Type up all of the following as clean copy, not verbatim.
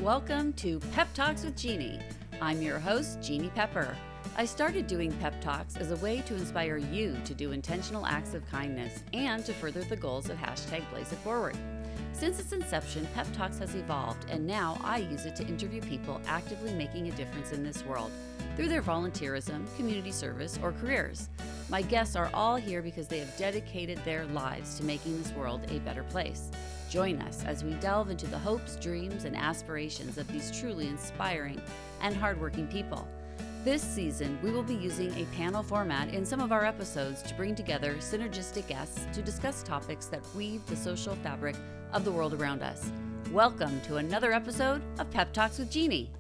welcome to Pep Talks with Jeanne. I'm your host, Jeanne Pepper. I started doing Pep Talks as a way to inspire you to do intentional acts of kindness and to further the goals of #BlazeItForward. Since its inception, Pep Talks has evolved, and now I use it to interview people actively making a difference in this world through their volunteerism, community service, or careers. My guests are all here because they have dedicated their lives to making this world a better place. Join us as we delve into the hopes, dreams, and aspirations of these truly inspiring and hardworking people. This season, we will be using a panel format in some of our episodes to bring together synergistic guests to discuss topics that weave the social fabric of the world around us. Welcome to another episode of Pep Talks with Jeanne.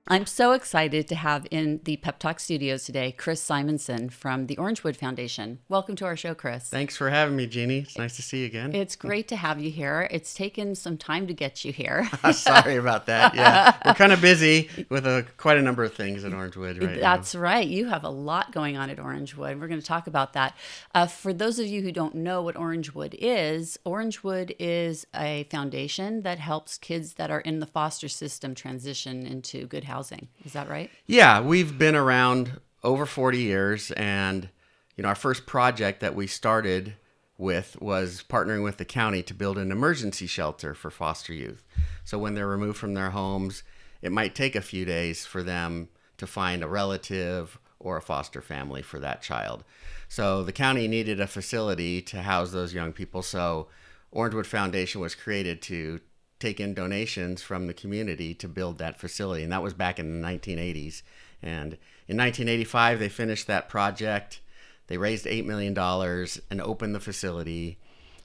I'm so excited to have in the Pep Talk studios today, Chris Simonsen from the Orangewood Foundation. Welcome to our show, Chris. Thanks for having me, Jeanne. It's nice to see you again. It's great to have you here. It's taken some time to get you here. Sorry about that. Yeah, we're kind of busy with quite a number of things at Orangewood right now. That's right. You have a lot going on at Orangewood. We're going to talk about that. For those of you who don't know what Orangewood is a foundation that helps kids that are in the foster system transition into good housing. Is that right? Yeah, we've been around over 40 years, and our first project that we started with was partnering with the county to build an emergency shelter for foster youth. So when they're removed from their homes, it might take a few days for them to find a relative or a foster family for that child. So the county needed a facility to house those young people, so Orangewood Foundation was created to take in donations from the community to build that facility. And that was back in the 1980s. And in 1985, they finished that project. They raised $8 million and opened the facility.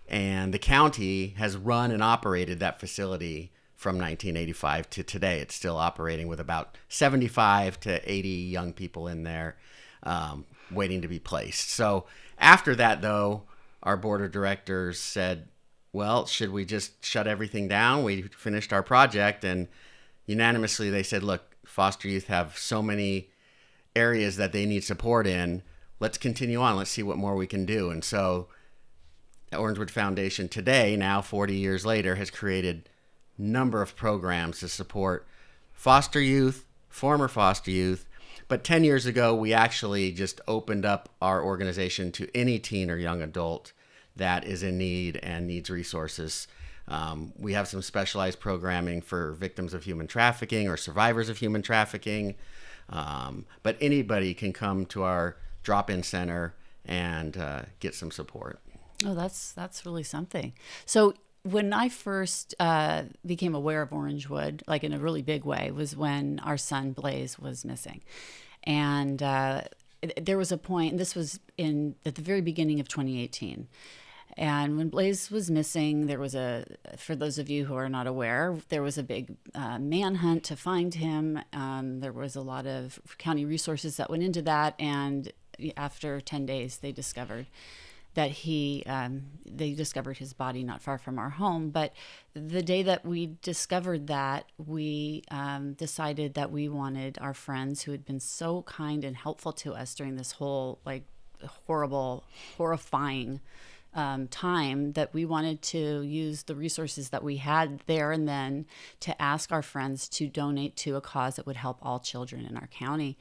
And the county has run and operated that facility from 1985 to today. It's still operating with about 75 to 80 young people in there waiting to be placed. So after that, though, our board of directors said, well, should we just shut everything down? We finished our project, and unanimously they said, look, foster youth have so many areas that they need support in. Let's continue on. Let's see what more we can do. And so Orangewood Foundation today, now 40 years later, has created a number of programs to support foster youth, former foster youth. But 10 years ago, we actually just opened up our organization to any teen or young adult that is in need and needs resources. We have some specialized programming for victims of human trafficking or survivors of human trafficking. But anybody can come to our drop-in center and get some support. Oh, that's really something. So when I first became aware of Orangewood, like in a really big way, was when our son Blaze was missing. And there was a point, and this was at the very beginning of 2018. And when Blaze was missing, there was for those of you who are not aware, there was a big manhunt to find him. There was a lot of county resources that went into that. And after 10 days, they discovered that they discovered his body not far from our home. But the day that we discovered that, we decided that we wanted our friends who had been so kind and helpful to us during this whole horrifying time, that we wanted to use the resources that we had there and then to ask our friends to donate to a cause that would help all children in our county.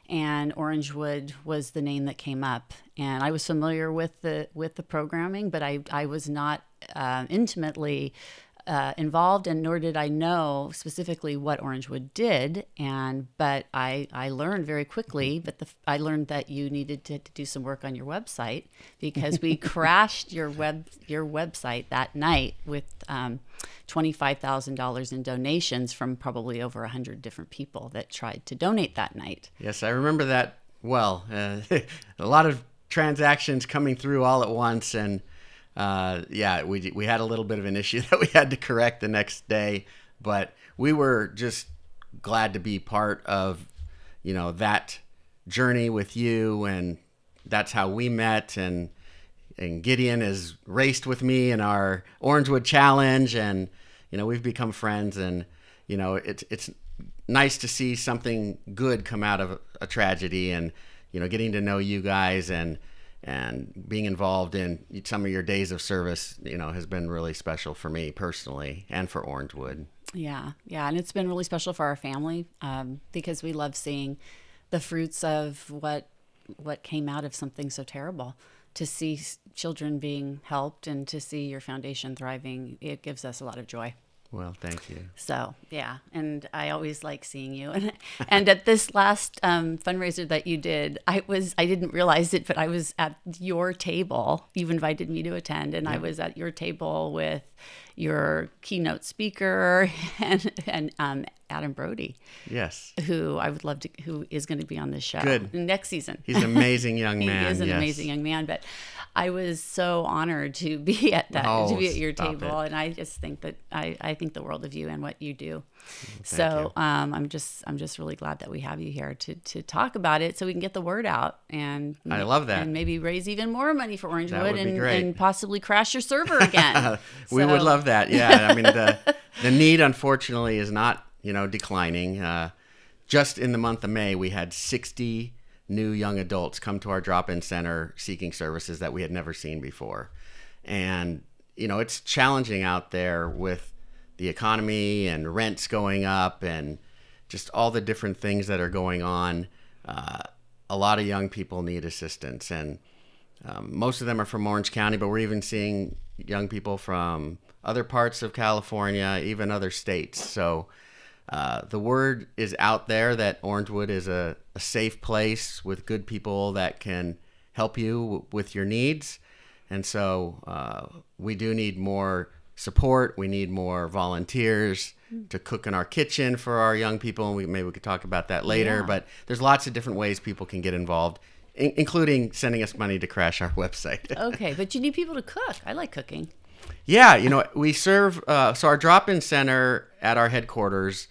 And Orangewood was the name that came up. And I was familiar with the programming, but I was not intimately involved, and nor did I know specifically what Orangewood did. But I learned very quickly. But I learned that you needed to do some work on your website, because we crashed your website that night with $25,000 in donations from probably over 100 different people that tried to donate that night. Yes, I remember that well. A lot of transactions coming through all at once, and we had a little bit of an issue that we had to correct the next day, but we were just glad to be part of, that journey with you, and that's how we met. And Gideon has raced with me in our Orangewood Challenge, and we've become friends. And it's nice to see something good come out of a tragedy, and getting to know you guys and being involved in some of your days of service, has been really special for me personally and for Orangewood. Yeah, yeah, and it's been really special for our family because we love seeing the fruits of what came out of something so terrible. To see children being helped and to see your foundation thriving, it gives us a lot of joy. Well, thank you. So yeah, and I always like seeing you. And at this last fundraiser that you did, I didn't realize it, but I was at your table. You invited me to attend, and I was at your table with your keynote speaker and Adam Brody. Yes. Who I would love to, who is going to be on this show Good. next season. He's an amazing young man. He is an yes. amazing young man, but I was so honored to be at to be at your table, and I just think that I think the world of you and what you do. So I'm just really glad that we have you here to talk about it, so we can get the word out and I love that, and maybe raise even more money for Orangewood and possibly crash your server again. We would love that. Yeah, I mean the need unfortunately is not declining. Just in the month of May, we had 60 new young adults come to our drop-in center seeking services that we had never seen before. And, it's challenging out there with the economy and rents going up and just all the different things that are going on. A lot of young people need assistance. And most of them are from Orange County, but we're even seeing young people from other parts of California, even other states. So the word is out there that Orangewood is a safe place with good people that can help you with your needs. And so we do need more support. We need more volunteers to cook in our kitchen for our young people. And maybe we could talk about that later. Yeah. But there's lots of different ways people can get involved, including sending us money to crash our website. Okay, but you need people to cook. I like cooking. Yeah, we serve, so our drop-in center at our headquarters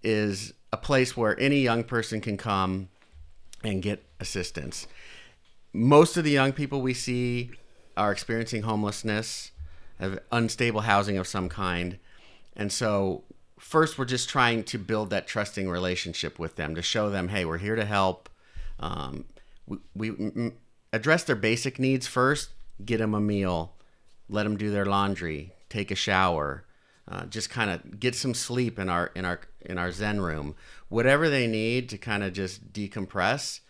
is a place where any young person can come and get assistance. Most of the young people we see are experiencing homelessness, have unstable housing of some kind. And so first we're just trying to build that trusting relationship with them to show them, hey, we're here to help. We address their basic needs first, get them a meal, let them do their laundry, take a shower, just kind of get some sleep in our Zen room, whatever they need to kind of just decompress.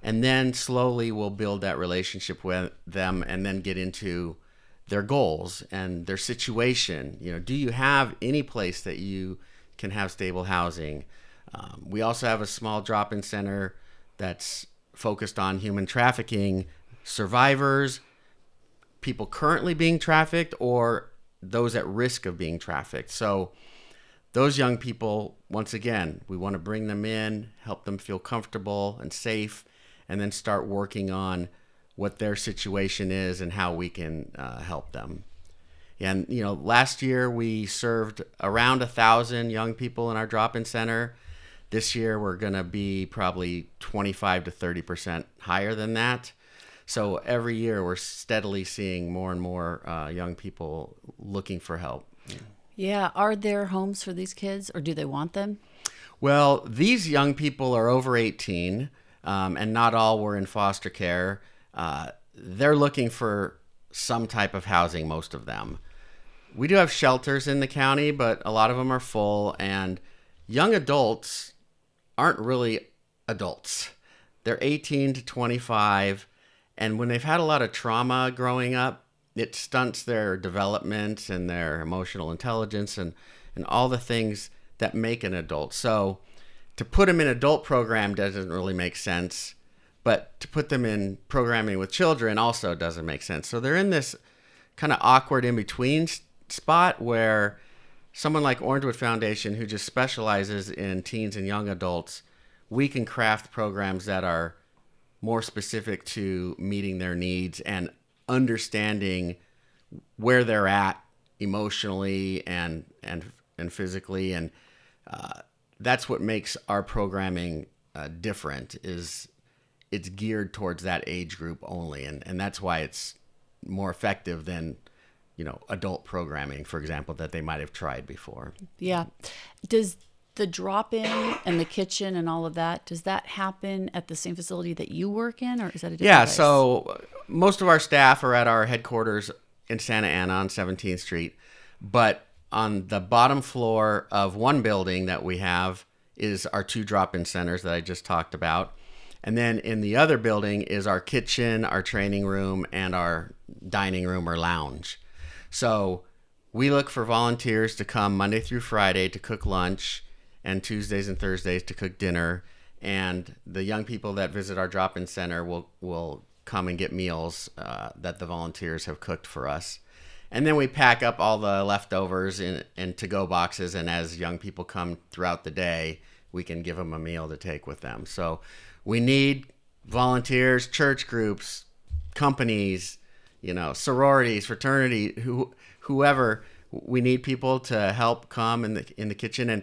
And then slowly we'll build that relationship with them and then get into their goals and their situation. Do you have any place that you can have stable housing? We also have a small drop-in center that's focused on human trafficking survivors, people currently being trafficked, or those at risk of being trafficked. So those young people, once again, we want to bring them in, help them feel comfortable and safe, and then start working on what their situation is and how we can help them. And, last year we served around 1,000 young people in our drop-in center. This year we're going to be probably 25 to 30% higher than that. So every year we're steadily seeing more and more young people looking for help. Yeah. Are there homes for these kids, or do they want them? Well, these young people are over 18, and not all were in foster care. They're looking for some type of housing, most of them. We do have shelters in the county, but a lot of them are full, and young adults aren't really adults. They're 18 to 25, and when they've had a lot of trauma growing up, it stunts their development and their emotional intelligence and all the things that make an adult. So to put them in adult program doesn't really make sense, but to put them in programming with children also doesn't make sense. So they're in this kind of awkward in-between spot where someone like Orangewood Foundation, who just specializes in teens and young adults, we can craft programs that are more specific to meeting their needs and understanding where they're at emotionally and physically. And that's what makes our programming different, is it's geared towards that age group only. And that's why it's more effective than, adult programming, for example, that they might have tried before. Yeah. Does the drop-in and the kitchen and all of that, does that happen at the same facility that you work in, or is that a different place? So most of our staff are at our headquarters in Santa Ana on 17th Street, but on the bottom floor of one building that we have is our 2 drop-in centers that I just talked about. And then in the other building is our kitchen, our training room, and our dining room or lounge. So we look for volunteers to come Monday through Friday to cook lunch, and Tuesdays and Thursdays to cook dinner. And the young people that visit our drop-in center will come and get meals that the volunteers have cooked for us. And then we pack up all the leftovers in to-go boxes, and as young people come throughout the day, we can give them a meal to take with them. So we need volunteers, church groups, companies, sororities, fraternity, whoever. We need people to help come in the kitchen, and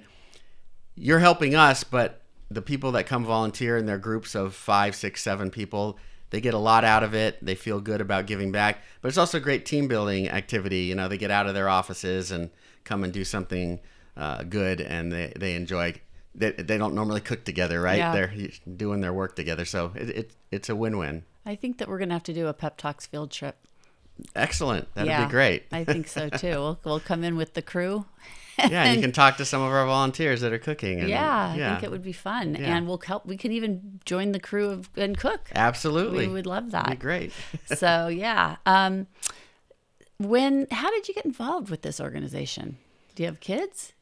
you're helping us, but the people that come volunteer in their groups of 5, 6, 7 people, they get a lot out of it. They feel good about giving back, but it's also a great team building activity. They get out of their offices and come and do something good, and they enjoy. They don't normally cook together, right? Yeah. They're doing their work together, so it's a win-win. I think that we're going to have to do a PeppTalks field trip. Excellent. That'd be great. I think so too. We'll come in with the crew. Yeah, you can talk to some of our volunteers that are cooking. I think it would be fun. Yeah. And we'll help. We can even join the crew and cook. Absolutely. We would love that. That'd be great. So, yeah. How did you get involved with this organization? Do you have kids?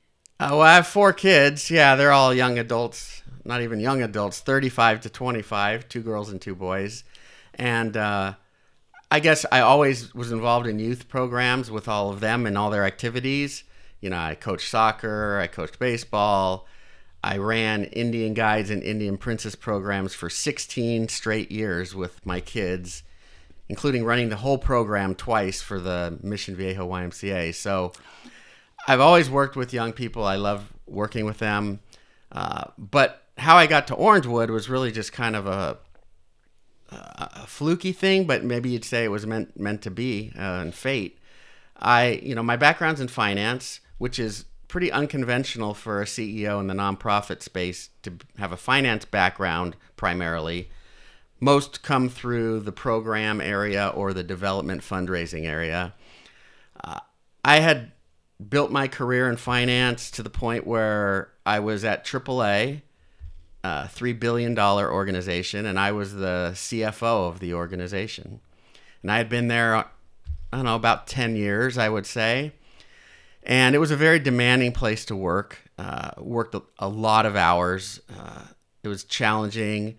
Well, I have 4 kids. Yeah, they're all young adults, not even young adults, 35 to 25, 2 girls and 2 boys. And I guess I always was involved in youth programs with all of them and all their activities. I coached soccer, I coached baseball. I ran Indian Guides and Indian Princess programs for 16 straight years with my kids, including running the whole program twice for the Mission Viejo YMCA. So I've always worked with young people. I love working with them. But how I got to Orangewood was really just kind of a fluky thing, but maybe you'd say it was meant to be, and fate. My background's in finance, which is pretty unconventional for a CEO in the nonprofit space to have a finance background primarily. Most come through the program area or the development fundraising area. I had built my career in finance to the point where I was at AAA, a $3 billion organization, and I was the CFO of the organization. And I had been there, I don't know, about 10 years, I would say. And it was a very demanding place to work. Worked a lot of hours. It was challenging.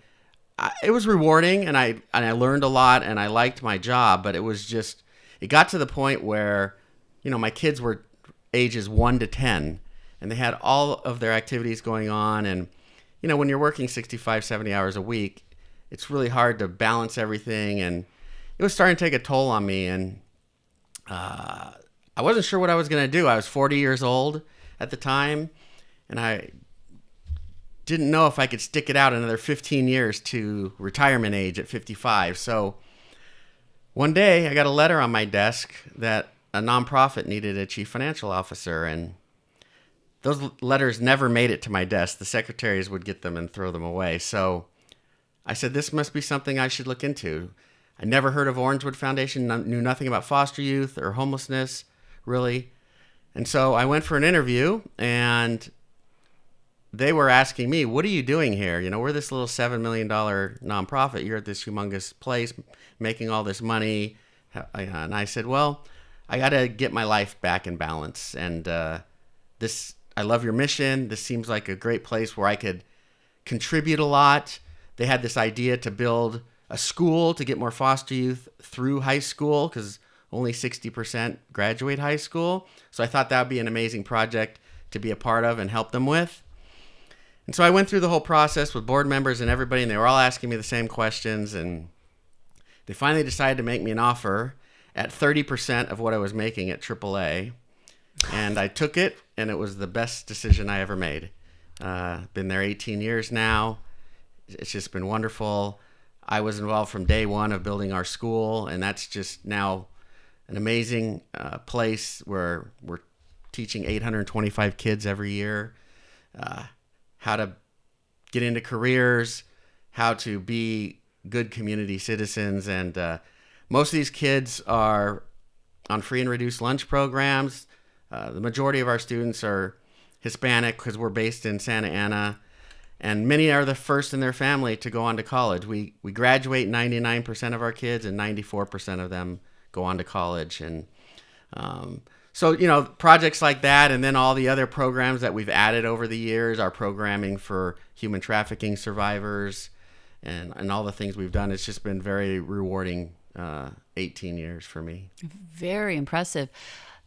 It was rewarding, and I learned a lot, and I liked my job. But it got to the point where, my kids were ages 1 to 10, and they had all of their activities going on. And when you're working 65, 70 hours a week, it's really hard to balance everything, and it was starting to take a toll on me. And I wasn't sure what I was going to do. I was 40 years old at the time, and I didn't know if I could stick it out another 15 years to retirement age at 55. So one day I got a letter on my desk that a nonprofit needed a chief financial officer, and those letters never made it to my desk. The secretaries would get them and throw them away. So I said, this must be something I should look into. I never heard of Orangewood Foundation, knew nothing about foster youth or homelessness, really. And so I went for an interview, and they were asking me, what are you doing here? We're this little $7 million nonprofit. You're at this humongous place making all this money. And I said, well, I got to get my life back in balance. And I love your mission. This seems like a great place where I could contribute a lot. They had this idea to build a school to get more foster youth through high school, because only 60% graduate high school. So I thought that would be an amazing project to be a part of and help them with. And so I went through the whole process with board members and everybody, and they were all asking me the same questions. And they finally decided to make me an offer at 30% of what I was making at AAA. And I took it, and it was the best decision I ever made. Been there 18 years now. It's just been wonderful. I was involved from day one of building our school, and that's just now an amazing place where we're teaching 825 kids every year how to get into careers, how to be good community citizens. And most of these kids are on free and reduced lunch programs. The majority of our students are Hispanic because we're based in Santa Ana, and many are the first in their family to go on to college. We graduate 99% of our kids, and 94% of them go on to college. And so, projects like that, and then all the other programs that we've added over the years, our programming for human trafficking survivors, and all the things we've done, it's just been very rewarding 18 years for me. Very impressive.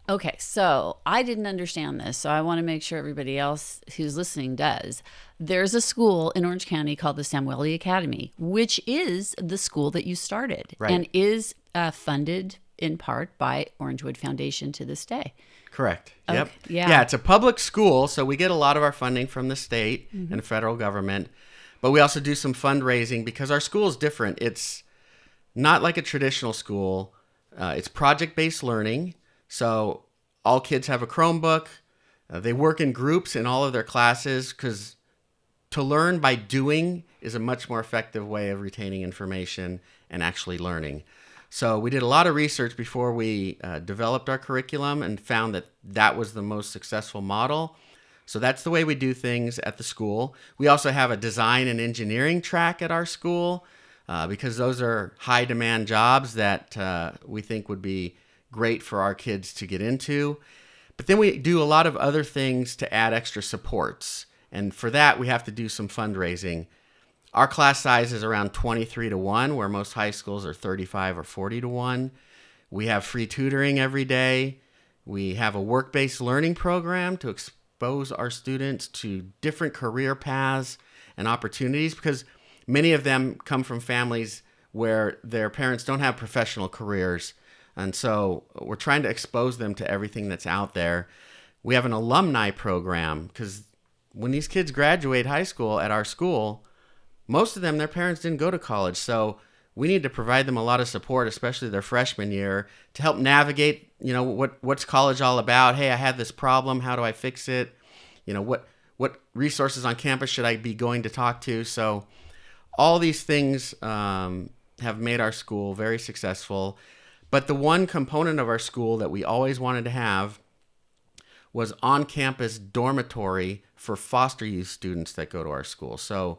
Okay, so I didn't understand this, so I want to make sure everybody else who's listening does. There's a school in Orange County called the Samueli Academy, which is the school that you started, right, and is funded in part by Orangewood Foundation to this day. Correct. Okay. Yep. Yeah. It's a public school, so we get a lot of our funding from the state and federal government, but we also do some fundraising because our school is different. It's not like a traditional school. It's project-based learning. So all kids have a Chromebook. They work in groups in all of their classes because to learn by doing is a much more effective way of retaining information and actually learning. So we did a lot of research before we developed our curriculum and found that that was the most successful model. So that's the way we do things at the school. We also have a design and engineering track at our school because those are high demand jobs that we think would be great for our kids to get into. But then we do a lot of other things to add extra supports. And for that, we have to do some fundraising. Our class size is around 23-1, where most high schools are 35 or 40-1. We have free tutoring every day. We have a work-based learning program to expose our students to different career paths and opportunities because many of them come from families where their parents don't have professional careers. And so we're trying to expose them to everything that's out there. We have an alumni program because when these kids graduate high school at our school, most of them, their parents didn't go to college. So we need to provide them a lot of support, especially their freshman year, to help navigate, what's college all about? Hey, I had this problem. How do I fix it? What resources on campus should I be going to talk to? So all these things have made our school very successful. But the one component of our school that we always wanted to have was on-campus dormitory for foster youth students that go to our school. So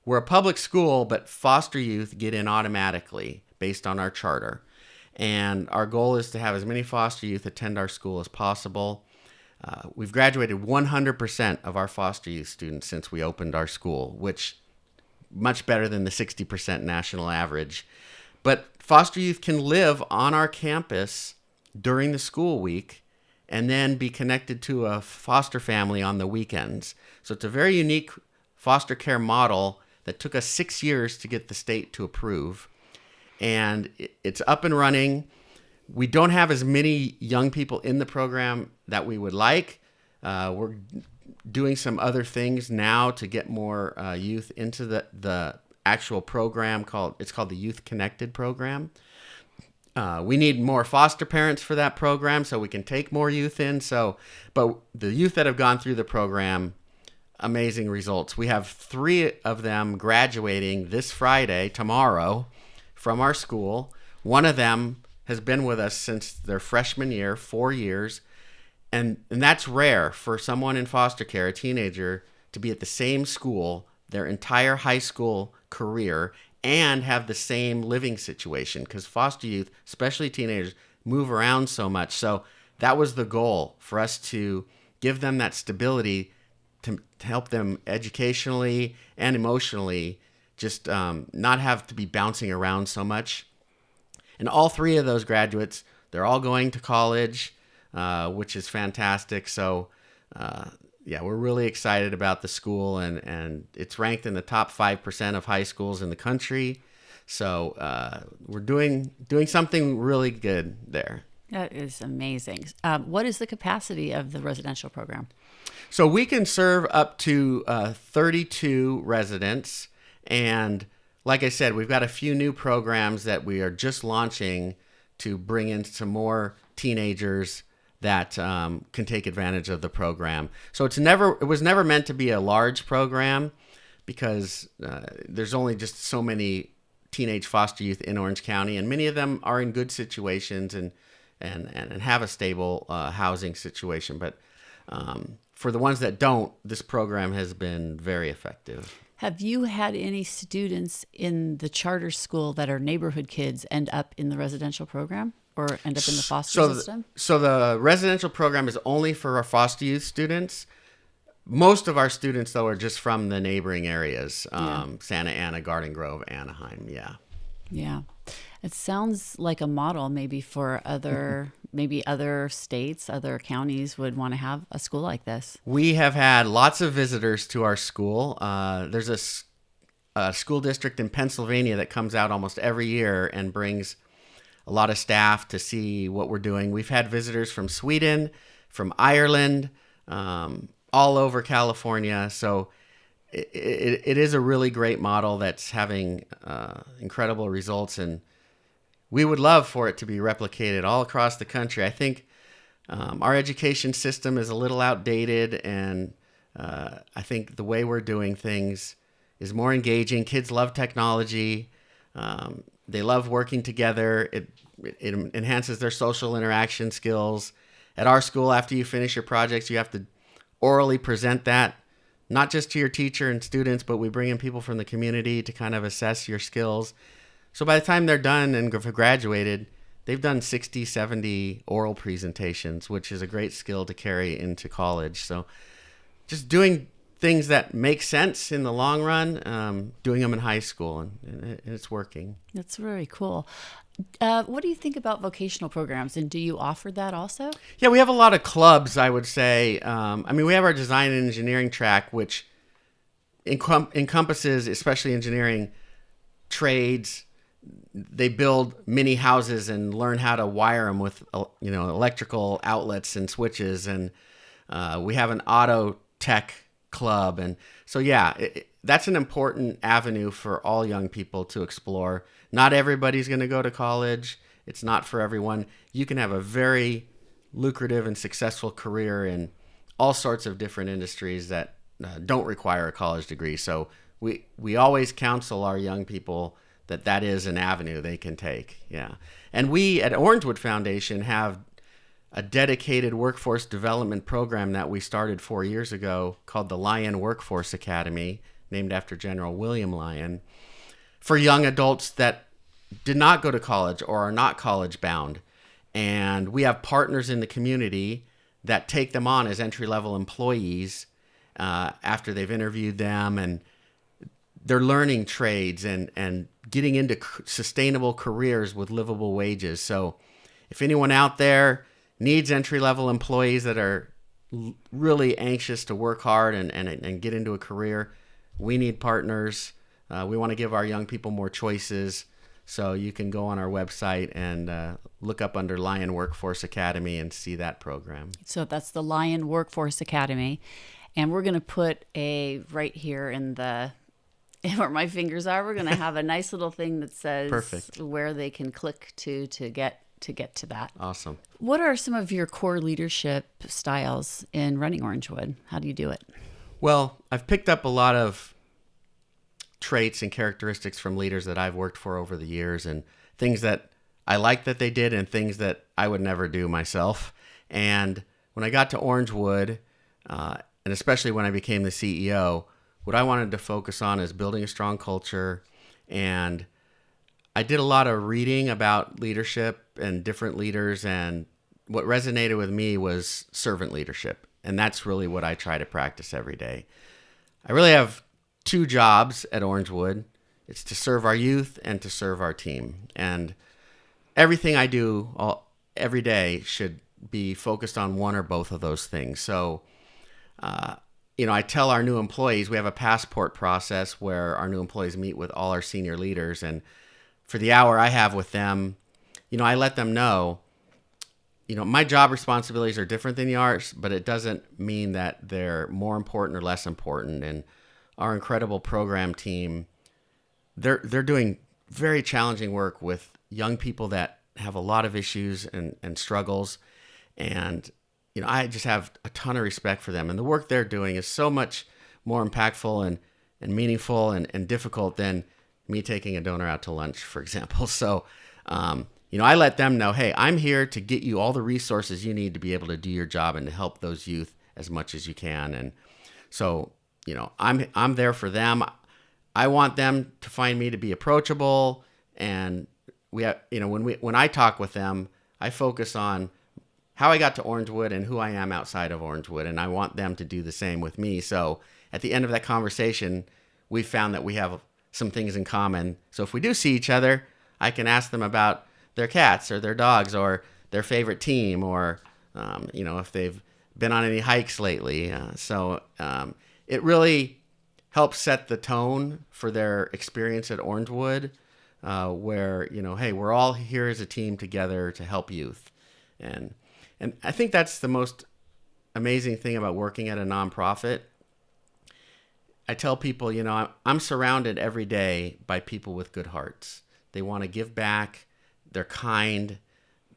we're a public school, but foster youth get in automatically based on our charter. And our goal is to have as many foster youth attend our school as possible. We've graduated 100% of our foster youth students since we opened our school, which much better than the 60% national average. But foster youth can live on our campus during the school week and then be connected to a foster family on the weekends. So it's a very unique foster care model that took us 6 years to get the state to approve. And it's up and running. We don't have as many young people in the program that we would like. We're doing some other things now to get more youth into the actual program called the Youth Connected program. We need more foster parents for that program so we can take more youth in. But the youth that have gone through the program, amazing results. We have 3 of them graduating this Friday, tomorrow, from our school. One of them has been with us since their freshman year, 4 years. And that's rare for someone in foster care, a teenager, to be at the same school their entire high school career and have the same living situation because foster youth, especially teenagers, move around so much. So that was the goal for us to give them that stability to help them educationally and emotionally, just not have to be bouncing around so much. And all 3 of those graduates, they're all going to college, which is fantastic. So we're really excited about the school, and it's ranked in the top 5% of high schools in the country. So we're doing something really good there. That is amazing. What is the capacity of the residential program? So we can serve up to 32 residents. And like I said, we've got a few new programs that we are just launching to bring in some more teenagers that can take advantage of the program. So it was never meant to be a large program because there's only just so many teenage foster youth in Orange County, and many of them are in good situations and and have a stable housing situation. But for the ones that don't, this program has been very effective. Have you had any students in the charter school that are neighborhood kids end up in the residential program or end up in the foster system? So the residential program is only for our foster youth students. Most of our students, though, are just from the neighboring areas, Santa Ana, Garden Grove, Anaheim. Yeah. Yeah. It sounds like a model maybe for maybe other states, other counties would want to have a school like this. We have had lots of visitors to our school. There's a school district in Pennsylvania that comes out almost every year and brings a lot of staff to see what we're doing. We've had visitors from Sweden, from Ireland, all over California. So it is a really great model that's having incredible results, and we would love for it to be replicated all across the country. I think our education system is a little outdated, and I think the way we're doing things is more engaging. Kids love technology. They love working together. It enhances their social interaction skills. At our school, after you finish your projects, you have to orally present that, not just to your teacher and students, but we bring in people from the community to kind of assess your skills. So by the time they're done and have graduated, they've done 60, 70 oral presentations, which is a great skill to carry into college. So just doing things that make sense in the long run, doing them in high school, and it's working. That's very cool. What do you think about vocational programs, and do you offer that also? Yeah, we have a lot of clubs, I would say. We have our design and engineering track, which encompasses, especially engineering, trades. They build mini houses and learn how to wire them with electrical outlets and switches. And we have an auto tech club. And so, that's an important avenue for all young people to explore. Not everybody's going to go to college. It's not for everyone. You can have a very lucrative and successful career in all sorts of different industries that don't require a college degree. So we always counsel our young people that is an avenue they can take. Yeah. And we at Orangewood Foundation have a dedicated workforce development program that we started 4 years ago called the Lyon Workforce Academy, named after General William Lyon, for young adults that did not go to college or are not college bound. And we have partners in the community that take them on as entry-level employees after they've interviewed them, and they're learning trades and getting into sustainable careers with livable wages. So if anyone out there needs entry-level employees that are really anxious to work hard and get into a career, we need partners. We want to give our young people more choices. So you can go on our website and look up under Lyon Workforce Academy and see that program. So that's the Lyon Workforce Academy. And we're going to put right here in where my fingers are, we're going to have a nice little thing that says Perfect. Where they can click to get to that. Awesome. What are some of your core leadership styles in running Orangewood? How do you do it? Well, I've picked up a lot of traits and characteristics from leaders that I've worked for over the years, and things that I like that they did and things that I would never do myself. And when I got to Orangewood, and especially when I became the CEO, what I wanted to focus on is building a strong culture. And I did a lot of reading about leadership and different leaders, and what resonated with me was servant leadership. And that's really what I try to practice every day. I really have two jobs at Orangewood. It's to serve our youth and to serve our team. And everything I do every day should be focused on one or both of those things. So, I tell our new employees, we have a passport process where our new employees meet with all our senior leaders. And for the hour I have with them, I let them know, my job responsibilities are different than yours, but it doesn't mean that they're more important or less important. And our incredible program team, they're doing very challenging work with young people that have a lot of issues and struggles. And, I just have a ton of respect for them. And the work they're doing is so much more impactful and meaningful and difficult than me taking a donor out to lunch, for example. So, I let them know, hey, I'm here to get you all the resources you need to be able to do your job and to help those youth as much as you can. And so, I'm there for them. I want them to find me to be approachable. And we have, when I talk with them, I focus on how I got to Orangewood and who I am outside of Orangewood. And I want them to do the same with me. So at the end of that conversation, we found that we have some things in common. So if we do see each other, I can ask them about their cats or their dogs or their favorite team or, if they've been on any hikes lately. It really helps set the tone for their experience at Orangewood, where, hey, we're all here as a team together to help youth. And I think that's the most amazing thing about working at a nonprofit. I tell people, I'm surrounded every day by people with good hearts. They want to give back. They're kind.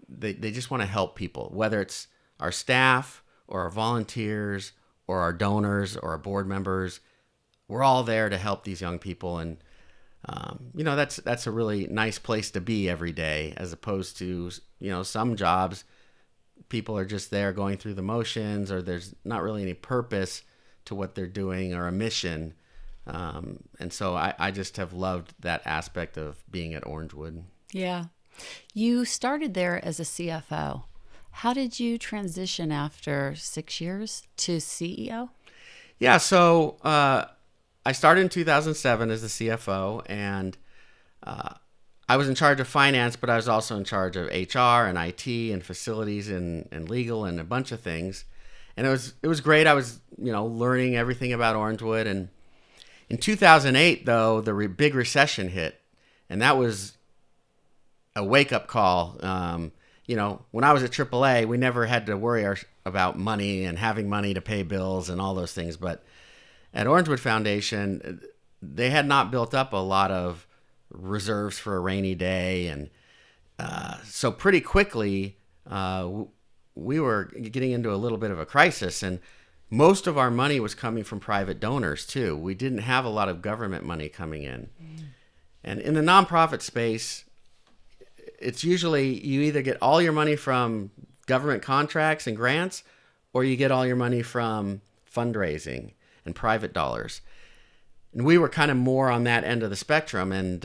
They just want to help people, whether it's our staff or our volunteers or our donors or our board members. We're all there to help these young people. And, that's a really nice place to be every day, as opposed to, some jobs, people are just there going through the motions, or there's not really any purpose to what they're doing or a mission. And so I just have loved that aspect of being at Orangewood. Yeah. You started there as a CFO. How did you transition after 6 years to CEO? Yeah, so I started in 2007 as the CFO, and I was in charge of finance, but I was also in charge of HR and IT and facilities and legal and a bunch of things. And it was great. I was, learning everything about Orangewood. And in 2008, though, the big recession hit, and that was a wake-up call. When I was at AAA, we never had to worry about money and having money to pay bills and all those things. But at Orangewood Foundation, they had not built up a lot of reserves for a rainy day. And so pretty quickly, we were getting into a little bit of a crisis. And most of our money was coming from private donors, too. We didn't have a lot of government money coming in. And in the nonprofit space, it's usually you either get all your money from government contracts and grants, or you get all your money from fundraising and private dollars. And we were kind of more on that end of the spectrum. And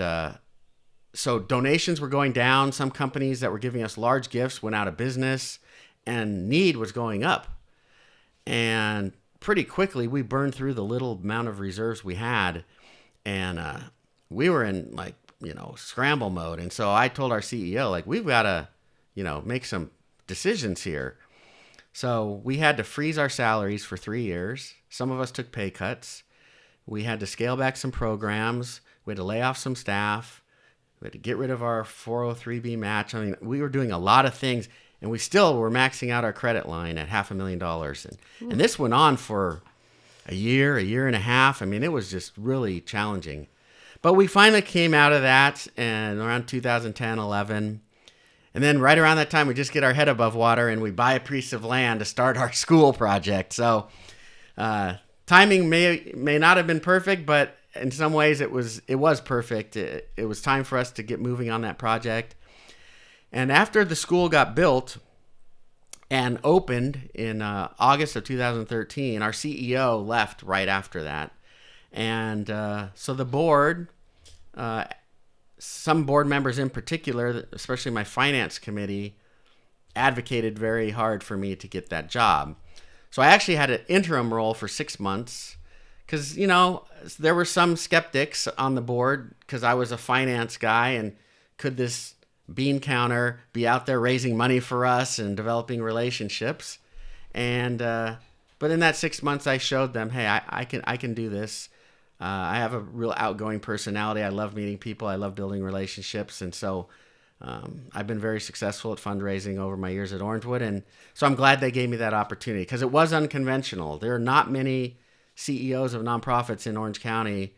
so donations were going down. Some companies that were giving us large gifts went out of business, and need was going up. And pretty quickly, we burned through the little amount of reserves we had. And we were in scramble mode. And so I told our CEO, we've got to, make some decisions here. So we had to freeze our salaries for 3 years. Some of us took pay cuts. We had to scale back some programs. We had to lay off some staff. We had to get rid of our 403B match. I mean, we were doing a lot of things, and we still were maxing out our credit line at $500,000. And this went on for a year and a half. I mean, it was just really challenging. But we finally came out of that and around 2010, 11. And then right around that time, we just get our head above water and we buy a piece of land to start our school project. So timing may not have been perfect, but in some ways it was perfect. It was time for us to get moving on that project. And after the school got built and opened in August of 2013, our CEO left right after that. And so the board, some board members in particular, especially my finance committee, advocated very hard for me to get that job. So I actually had an interim role for 6 months because, there were some skeptics on the board because I was a finance guy, and could this bean counter be out there raising money for us and developing relationships? And but in that 6 months, I showed them, hey, I can do this. I have a real outgoing personality. I love meeting people. I love building relationships. And so I've been very successful at fundraising over my years at Orangewood. And so I'm glad they gave me that opportunity because it was unconventional. There are not many CEOs of nonprofits in Orange County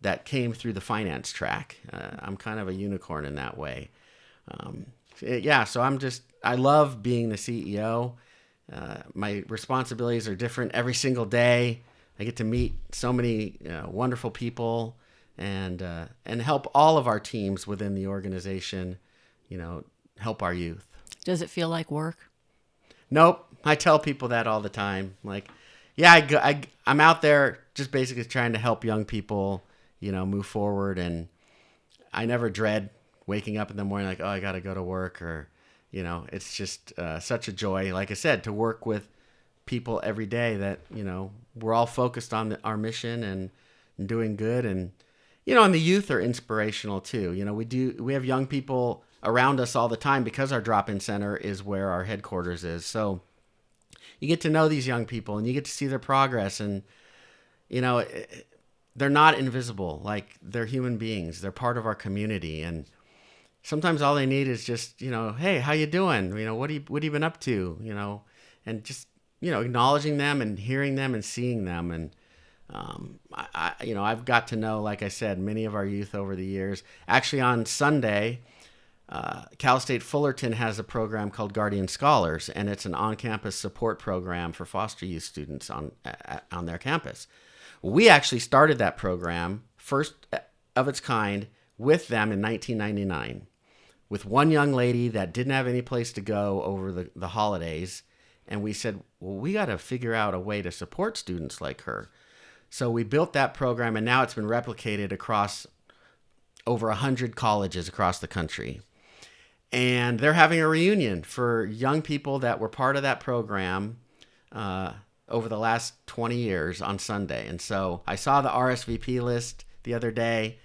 that came through the finance track. I'm kind of a unicorn in that way. So I love being the CEO. My responsibilities are different every single day. I get to meet so many wonderful people and help all of our teams within the organization, help our youth. Does it feel like work? Nope. I tell people that all the time. Like, yeah, I'm out there just basically trying to help young people, move forward. And I never dread waking up in the morning like, oh, I got to go to work, or, it's just such a joy, like I said, to work with people every day that, we're all focused on our mission and doing good. And, and the youth are inspirational too. We have young people around us all the time because our drop-in center is where our headquarters is. So you get to know these young people and you get to see their progress, and, they're not invisible. Like, they're human beings. They're part of our community. And sometimes all they need is just, hey, how you doing? What have you been up to? And just, acknowledging them and hearing them and seeing them. And, I've got to know, like I said, many of our youth over the years. Actually, on Sunday, Cal State Fullerton has a program called Guardian Scholars, and it's an on-campus support program for foster youth students on their campus. We actually started that program, first of its kind, with them in 1999, with one young lady that didn't have any place to go over the holidays. And we said, well, we got to figure out a way to support students like her. So we built that program, and now it's been replicated across over 100 colleges across the country. And they're having a reunion for young people that were part of that program over the last 20 years on Sunday. And so I saw the RSVP list the other day,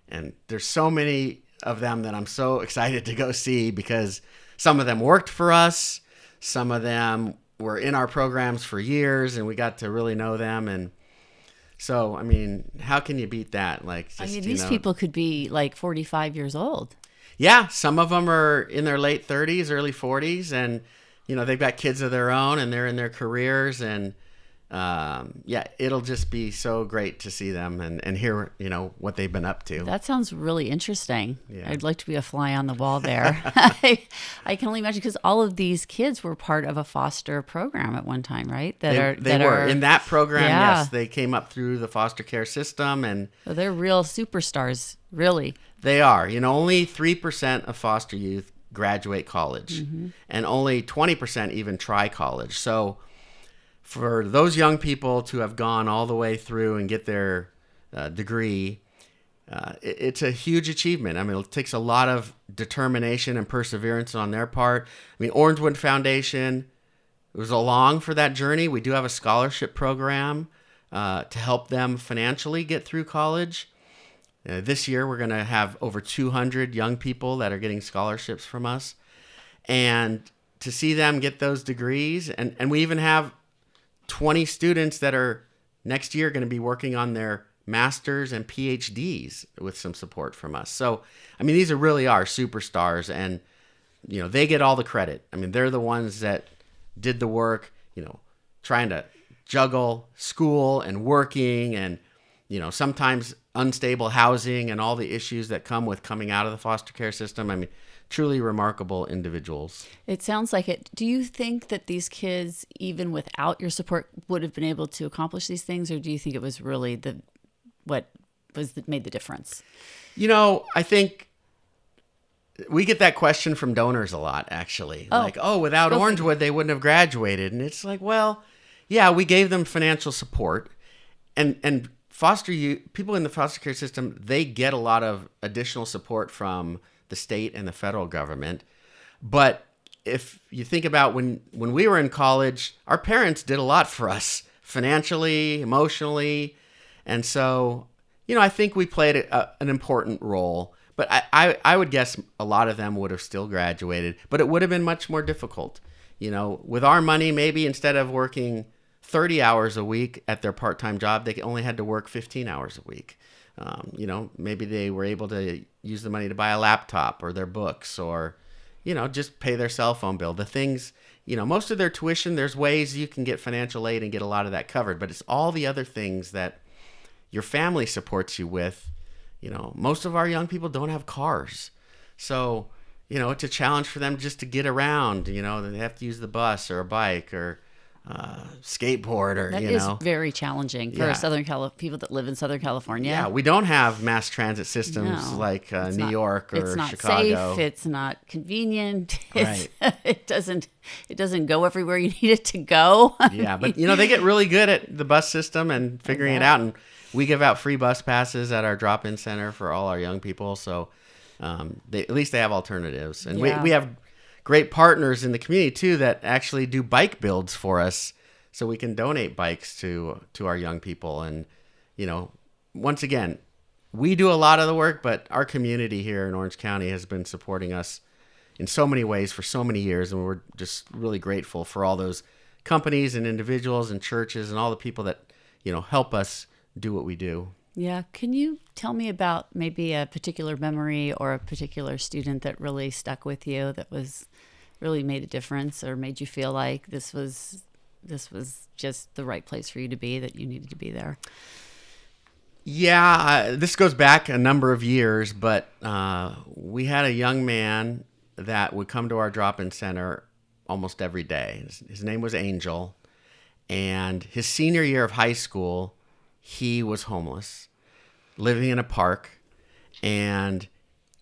and there's so many of them that I'm so excited to go see, because some of them worked for us. Some of them were in our programs for years, and we got to really know them. And so, I mean, how can you beat that? Like, just, these people could be like 45 years old. Yeah, some of them are in their late 30s, early 40s, and they've got kids of their own, and they're in their careers, and it'll just be so great to see them and hear what they've been up to. That sounds really interesting. Yeah. I'd like to be a fly on the wall there. I can only imagine, because all of these kids were part of a foster program at one time, right? They were in that program. Yeah. Yes, they came up through the foster care system, and so they're real superstars, really. They are. Only 3% of foster youth graduate college, and only 20% even try college. So for those young people to have gone all the way through and get their degree, it's a huge achievement. I mean, it takes a lot of determination and perseverance on their part. I mean, Orangewood Foundation was along for that journey. We do have a scholarship program to help them financially get through college. This year, we're going to have over 200 young people that are getting scholarships from us. And to see them get those degrees, and we even have 20 students that are next year going to be working on their masters and PhDs with some support from us. So, I mean, these really are superstars, and, they get all the credit. I mean, they're the ones that did the work, trying to juggle school and working and, sometimes unstable housing and all the issues that come with coming out of the foster care system. I mean, truly remarkable individuals. It sounds like it. Do you think that these kids, even without your support, would have been able to accomplish these things, or do you think it was really what made the difference? I think we get that question from donors a lot, actually. Without Orangewood, they wouldn't have graduated. And it's like, well, yeah, we gave them financial support, and foster youth, people in the foster care system, they get a lot of additional support from the state and the federal government. But if you think about when we were in college, our parents did a lot for us financially, emotionally. And so, I think we played an important role. But I would guess a lot of them would have still graduated, but it would have been much more difficult. With our money, maybe instead of working 30 hours a week at their part-time job, they only had to work 15 hours a week. Maybe they were able to use the money to buy a laptop or their books, or, just pay their cell phone bill. The things, most of their tuition, there's ways you can get financial aid and get a lot of that covered, but it's all the other things that your family supports you with. Most of our young people don't have cars. So, it's a challenge for them just to get around. They have to use the bus or a bike, or skateboard or, That is very challenging for people that live in Southern California. Yeah, we don't have mass transit systems like New York or Chicago. It's not safe. It's not convenient. Right. It doesn't go everywhere you need it to go. Yeah, but they get really good at the bus system and figuring it out. And we give out free bus passes at our drop-in center for all our young people. So at least they have alternatives. And we have great partners in the community too that actually do bike builds for us, so we can donate bikes to our young people. And once again, we do a lot of the work, but our community here in Orange County has been supporting us in so many ways for so many years, and we're just really grateful for all those companies and individuals and churches and all the people that help us do what we do. Yeah. Can you tell me about maybe a particular memory or a particular student that really stuck with you, that was really made a difference or made you feel like this was just the right place for you to be, that you needed to be there? Yeah, this goes back a number of years, but we had a young man that would come to our drop-in center almost every day. His name was Angel, and his senior year of high school, he was homeless, living in a park, and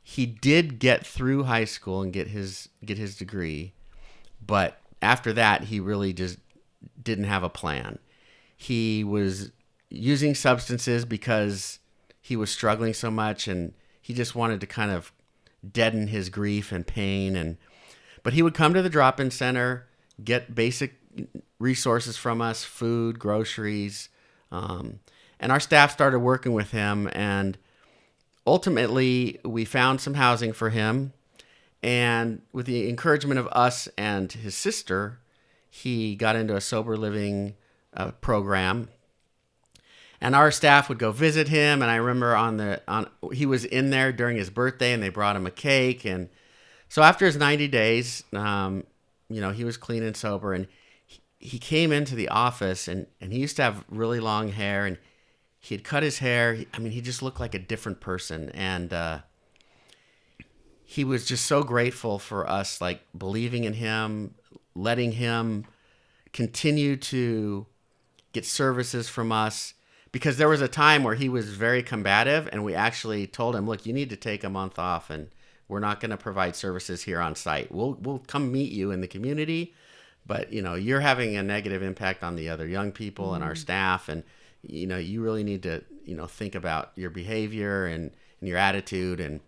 he did get through high school and get his degree, but after that, he really just didn't have a plan. He was using substances because he was struggling so much, and he just wanted to kind of deaden his grief and pain. But he would come to the drop-in center, get basic resources from us, food, groceries, and our staff started working with him, and ultimately we found some housing for him. And with the encouragement of us and his sister, he got into a sober living program. And our staff would go visit him. And I remember he was in there during his birthday, and they brought him a cake. And so after his 90 days, he was clean and sober. And he came into the office, and he used to have really long hair, and he had cut his hair. He just looked like a different person. And he was just so grateful for us, like, believing in him, letting him continue to get services from us. Because there was a time where he was very combative, and we actually told him, look, you need to take a month off, and we're not going to provide services here on site. We'll come meet you in the community, but you're having a negative impact on the other young people and our staff, and you really need to think about your behavior and your attitude.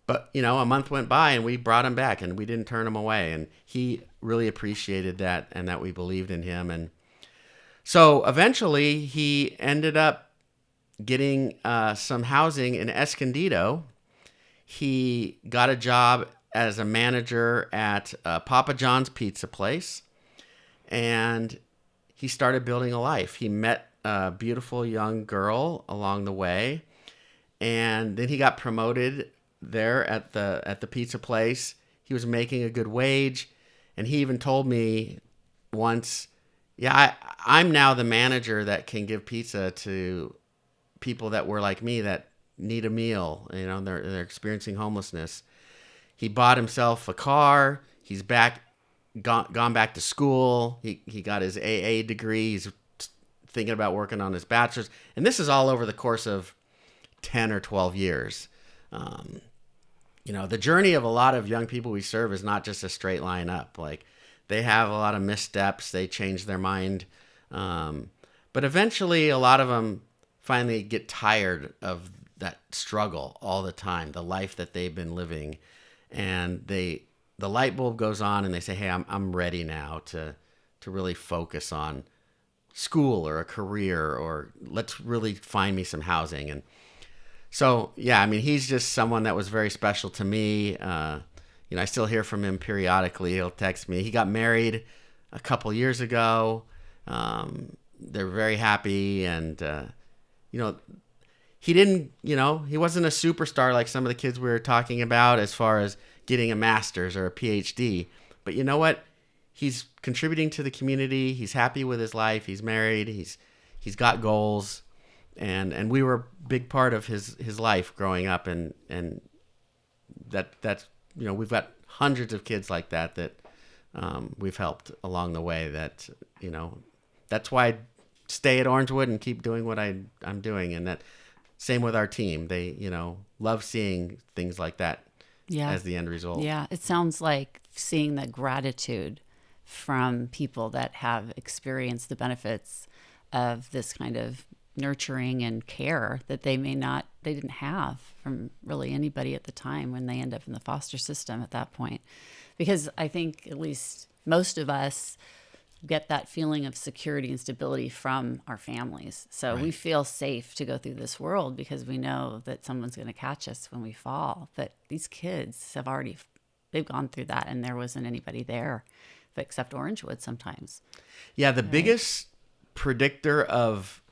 But a month went by, and we brought him back, and we didn't turn him away, and he really appreciated that, and that we believed in him. And so eventually he ended up getting some housing in Escondido. He got a job as a manager at Papa John's pizza place, and he started building a life. He met a beautiful young girl along the way, and then he got promoted there at the pizza place. He was making a good wage, and he even told me once, yeah, I'm now the manager that can give pizza to people that were like me that need a meal. They're experiencing homelessness. He bought himself a car. He's gone back to school. He got his AA degree. He's thinking about working on his bachelor's. And this is all over the course of 10 or 12 years. The journey of a lot of young people we serve is not just a straight line up. Like, they have a lot of missteps. They change their mind. But eventually, a lot of them finally get tired of that struggle all the time, the life that they've been living. And the light bulb goes on, and they say, hey, I'm ready now to really focus on school or a career, or let's really find me some housing. And so, yeah, he's just someone that was very special to me. I still hear from him periodically. He'll text me. He got married a couple years ago. They're very happy. And, he didn't, he wasn't a superstar like some of the kids we were talking about as far as getting a master's or a PhD. But you know what? He's contributing to the community. He's happy with his life. He's married. He's got goals. And we were a big part of his life growing up. And that's, we've got hundreds of kids like that we've helped along the way. That, that's why I stay at Orangewood and keep doing what I'm doing. And that same with our team. They, love seeing things like that as the end result. Yeah, it sounds like seeing the gratitude from people that have experienced the benefits of this kind of nurturing and care that they didn't have from really anybody at the time when they end up in the foster system at that point. Because I think at least most of us get that feeling of security and stability from our families. So we feel safe to go through this world because we know that someone's going to catch us when we fall. But these kids they've gone through that, and there wasn't anybody there except Orangewood sometimes. Yeah, the biggest predictor of,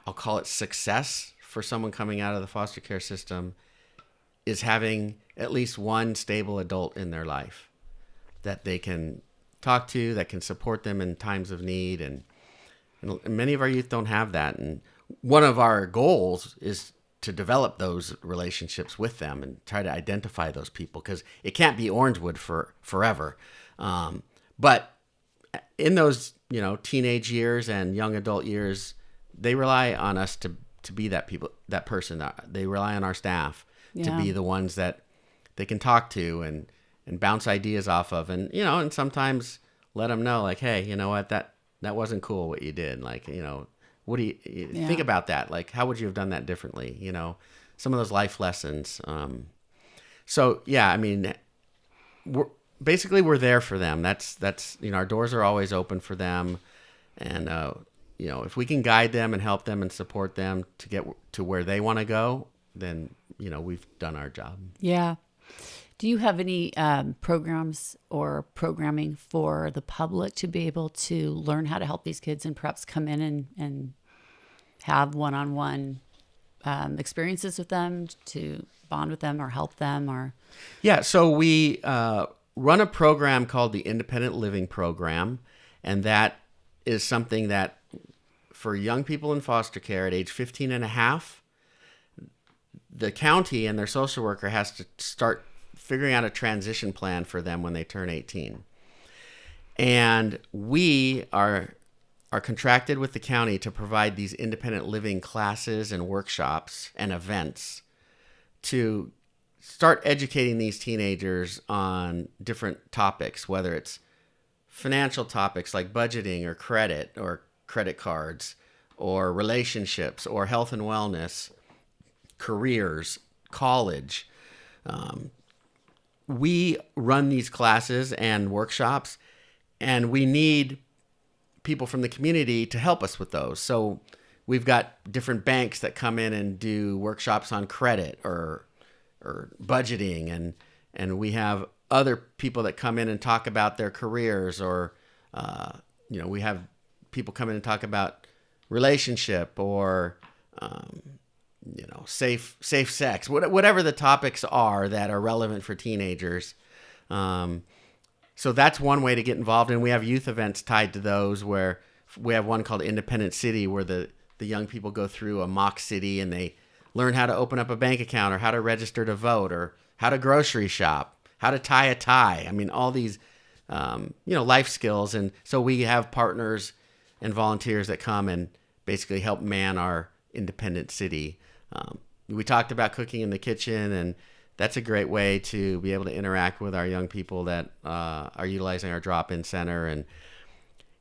I'll call it success for someone coming out of the foster care system is having at least one stable adult in their life that they can talk to, that can support them in times of need. And many of our youth don't have that. And one of our goals is to develop those relationships with them and try to identify those people, because it can't be Orangewood forever. But in those, teenage years and young adult years, they rely on us to be that person. They rely on our staff to be the ones that they can talk to and bounce ideas off of. And, and sometimes let them know, like, hey, you know what, that wasn't cool what you did. Like, what do you think about that? Like, how would you have done that differently? Some of those life lessons. So yeah, I mean, we're there for them. That's our doors are always open for them. And, if we can guide them and help them and support them to get to where they want to go, then, we've done our job. Yeah. Do you have any programs or programming for the public to be able to learn how to help these kids and perhaps come in and have one-on-one experiences with them, to bond with them or help them? Or Yeah, so we run a program called the Independent Living Program, and that is something that for young people in foster care at age 15 and a half, the county and their social worker has to start figuring out a transition plan for them when they turn 18. And we are contracted with the county to provide these independent living classes and workshops and events to start educating these teenagers on different topics, whether it's financial topics like budgeting or credit cards, or relationships, or health and wellness, careers, college. We run these classes and workshops, and we need people from the community to help us with those. So we've got different banks that come in and do workshops on credit or budgeting, and we have other people that come in and talk about their careers, or we have people come in and talk about relationship or safe sex, whatever the topics are that are relevant for teenagers. So that's one way to get involved. And we have youth events tied to those, where we have one called Independent City, where the young people go through a mock city and they learn how to open up a bank account, or how to register to vote, or how to grocery shop, how to tie a tie. I mean, all these, life skills. And so we have partners and volunteers that come and basically help man our independent city. We talked about cooking in the kitchen, and that's a great way to be able to interact with our young people that are utilizing our drop-in center. And,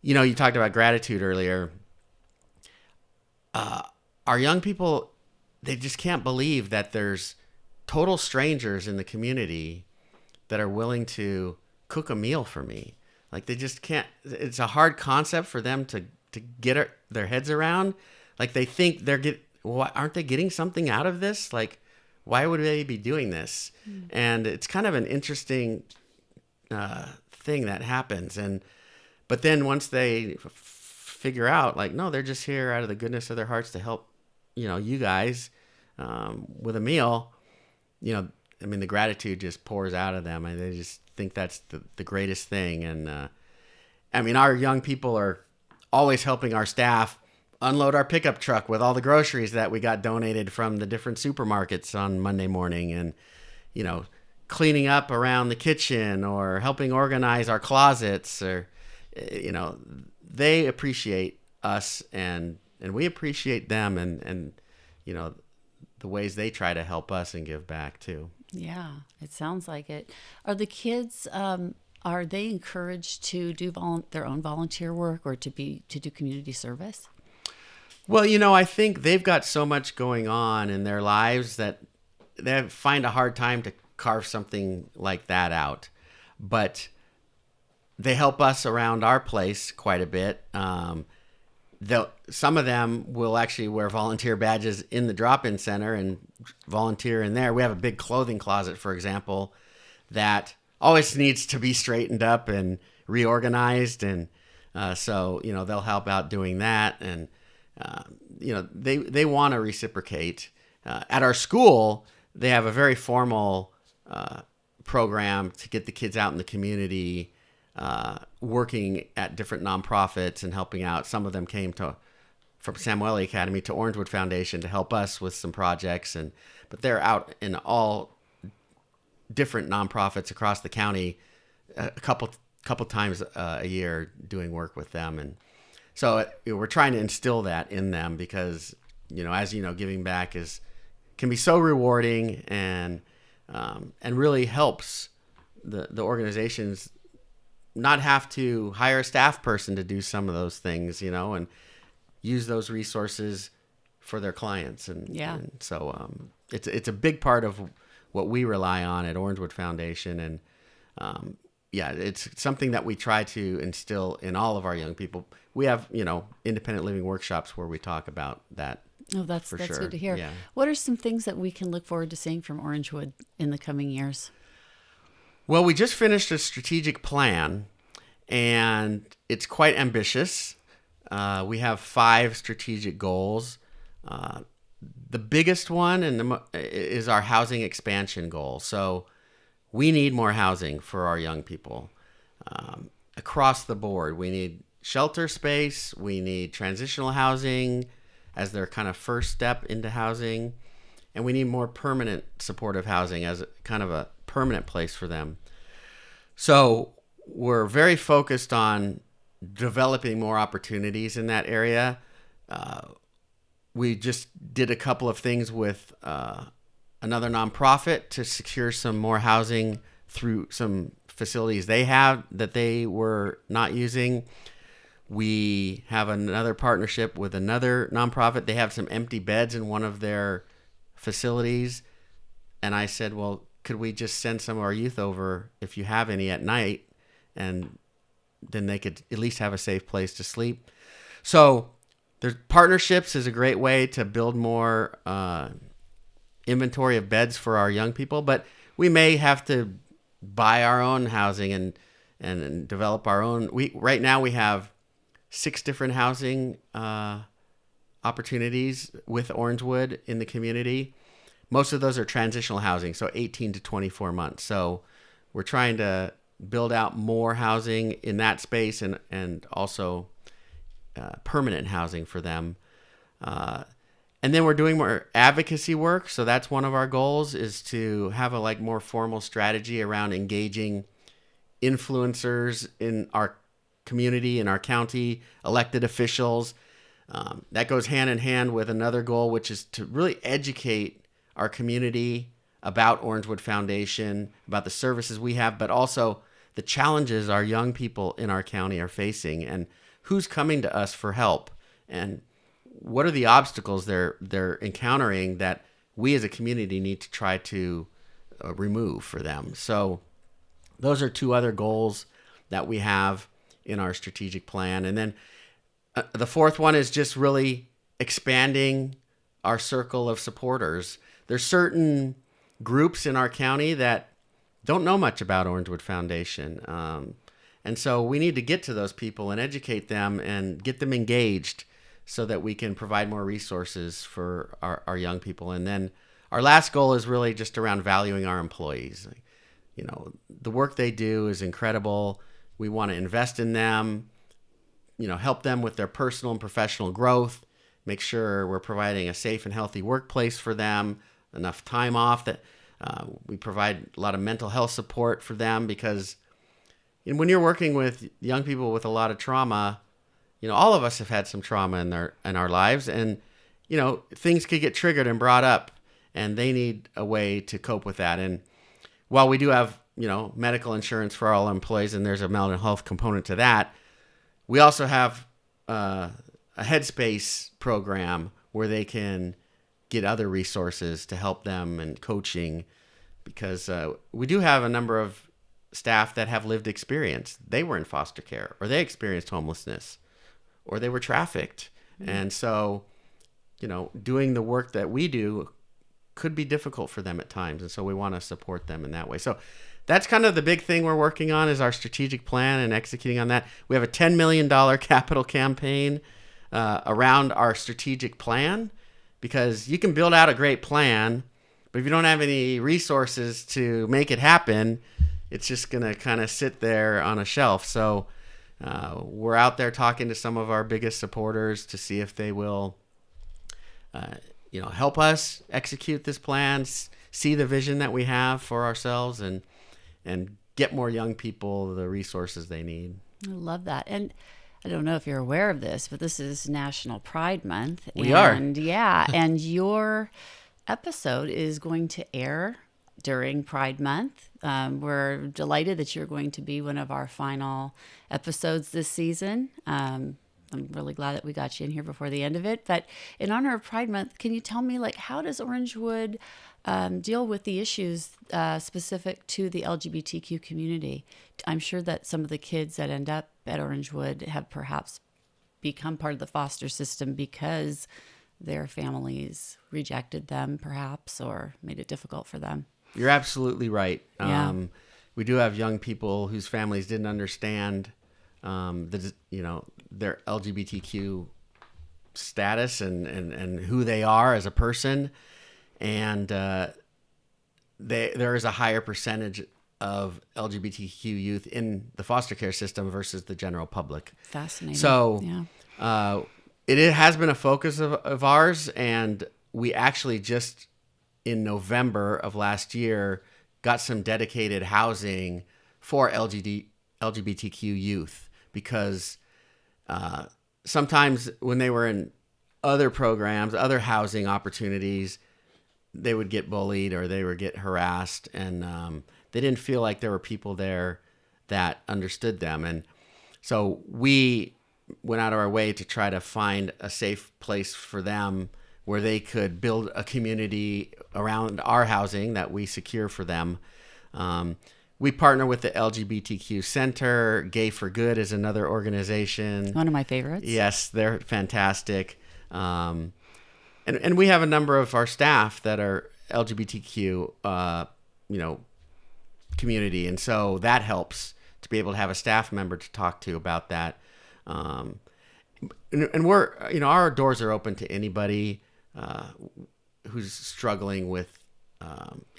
you talked about gratitude earlier. Our young people, they just can't believe that there's total strangers in the community that are willing to cook a meal for me. Like, they just can't. It's a hard concept for them to get their heads around. Like, they think aren't they getting something out of this? Like, why would they be doing this? And it's kind of an interesting thing that happens. But then once they figure out, like, no, they're just here out of the goodness of their hearts to help, you guys with a meal, the gratitude just pours out of them, and they just think that's the greatest thing. And our young people are always helping our staff unload our pickup truck with all the groceries that we got donated from the different supermarkets on Monday morning, and cleaning up around the kitchen or helping organize our closets, or they appreciate us, and we appreciate them, and the ways they try to help us and give back too. Yeah, it sounds like it. Are the kids are they encouraged to do their own volunteer work or to do community service? Well, I think they've got so much going on in their lives that they find a hard time to carve something like that out. But they help us around our place quite a bit. Some of them will actually wear volunteer badges in the drop-in center and volunteer in there. We have a big clothing closet, for example, that always needs to be straightened up and reorganized. And so they'll help out doing that. And they want to reciprocate. At our school, they have a very formal program to get the kids out in the community, working at different nonprofits and helping out. Some of them came from Samueli Academy to Orangewood Foundation to help us with some projects, but they're out in all different nonprofits across the county a couple times a year doing work with them. And so we're trying to instill that in them because, as giving back can be so rewarding and really helps the organizations not have to hire a staff person to do some of those things, and use those resources for their clients. And so it's a big part of what we rely on at Orangewood Foundation. And it's something that we try to instill in all of our young people. We have, independent living workshops where we talk about that. Oh, that's sure. good to hear. Yeah. What are some things that we can look forward to seeing from Orangewood in the coming years? Well, we just finished a strategic plan, and it's quite ambitious. We have 5 strategic goals. The biggest one is our housing expansion goal. So we need more housing for our young people across the board. We need shelter space. We need transitional housing as their kind of first step into housing. And we need more permanent supportive housing as kind of a permanent place for them. So we're very focused on developing more opportunities in that area. We just did a couple of things with another nonprofit to secure some more housing through some facilities they have that they were not using. We have another partnership with another nonprofit. They have some empty beds in one of their facilities. And I said, well, could we just send some of our youth over if you have any at night? And then they could at least have a safe place to sleep. So there's partnerships is a great way to build more inventory of beds for our young people. But we may have to buy our own housing and develop our own. Right now we have 6 different housing opportunities with Orangewood in the community. Most of those are transitional housing, so 18 to 24 months. So we're trying to build out more housing in that space and also permanent housing for them. And then we're doing more advocacy work. So that's one of our goals, is to have a more formal strategy around engaging influencers in our community, in our county, elected officials. That goes hand in hand with another goal, which is to really educate our community about Orangewood Foundation, about the services we have, but also the challenges our young people in our county are facing, and who's coming to us for help, and what are the obstacles they're encountering that we as a community need to try to remove for them. So those are 2 other goals that we have in our strategic plan. And then the 4th one is just really expanding our circle of supporters. There's certain groups in our county that don't know much about Orangewood Foundation. And so we need to get to those people and educate them and get them engaged so that we can provide more resources for our young people. And then our last goal is really just around valuing our employees. The work they do is incredible. We want to invest in them, help them with their personal and professional growth, make sure we're providing a safe and healthy workplace for them, enough time off. That We provide a lot of mental health support for them because when you're working with young people with a lot of trauma, all of us have had some trauma in our lives, and things could get triggered and brought up, and they need a way to cope with that. And while we do have medical insurance for all employees, and there's a mental health component to that, we also have a Headspace program where they can get other resources to help them and coaching, because we do have a number of staff that have lived experience. They were in foster care, or they experienced homelessness, or they were trafficked. Mm-hmm. And so, doing the work that we do could be difficult for them at times. And so we want to support them in that way. So that's kind of the big thing we're working on, is our strategic plan and executing on that. We have a $10 million capital campaign around our strategic plan, because you can build out a great plan, but if you don't have any resources to make it happen, it's just going to kind of sit there on a shelf. So we're out there talking to some of our biggest supporters to see if they will help us execute this plan, see the vision that we have for ourselves, and get more young people the resources they need. I love that. And I don't know if you're aware of this, but this is National Pride Month. We are. Yeah. And your episode is going to air during Pride Month. We're delighted that you're going to be one of our final episodes this season. I'm really glad that we got you in here before the end of it. But in honor of Pride Month, can you tell me, how does Orangewood deal with the issues specific to the LGBTQ community? I'm sure that some of the kids that end up at Orangewood have perhaps become part of the foster system because their families rejected them, perhaps, or made it difficult for them. You're absolutely right. Yeah. We do have young people whose families didn't understand their LGBTQ status and who they are as a person. And there is a higher percentage of LGBTQ youth in the foster care system versus the general public. Fascinating. So yeah. It has been a focus of ours, and we actually just in November of last year got some dedicated housing for LGBTQ youth, because sometimes when they were in other programs, other housing opportunities, they would get bullied or they would get harassed, and they didn't feel like there were people there that understood them. And so we went out of our way to try to find a safe place for them where they could build a community around our housing that we secure for them. We partner with the LGBTQ Center. Gay for Good is another organization. One of my favorites. Yes, they're fantastic. And we have a number of our staff that are LGBTQ, community. And so that helps to be able to have a staff member to talk to about that. And we're, our doors are open to anybody who's struggling with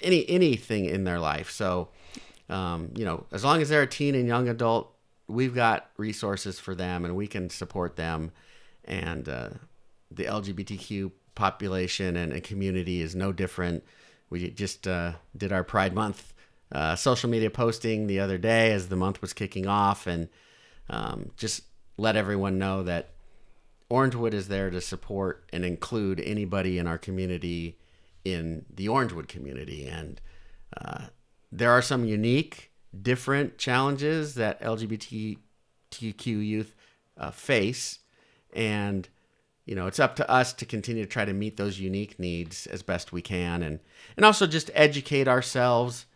anything in their life. So, as long as they're a teen and young adult, we've got resources for them and we can support them. And the LGBTQ population and community is no different. We just did our Pride Month social media posting the other day as the month was kicking off, and just let everyone know that Orangewood is there to support and include anybody in our community in the Orangewood community. And there are some unique, different challenges that LGBTQ youth face. And, it's up to us to continue to try to meet those unique needs as best we can. And also just educate ourselves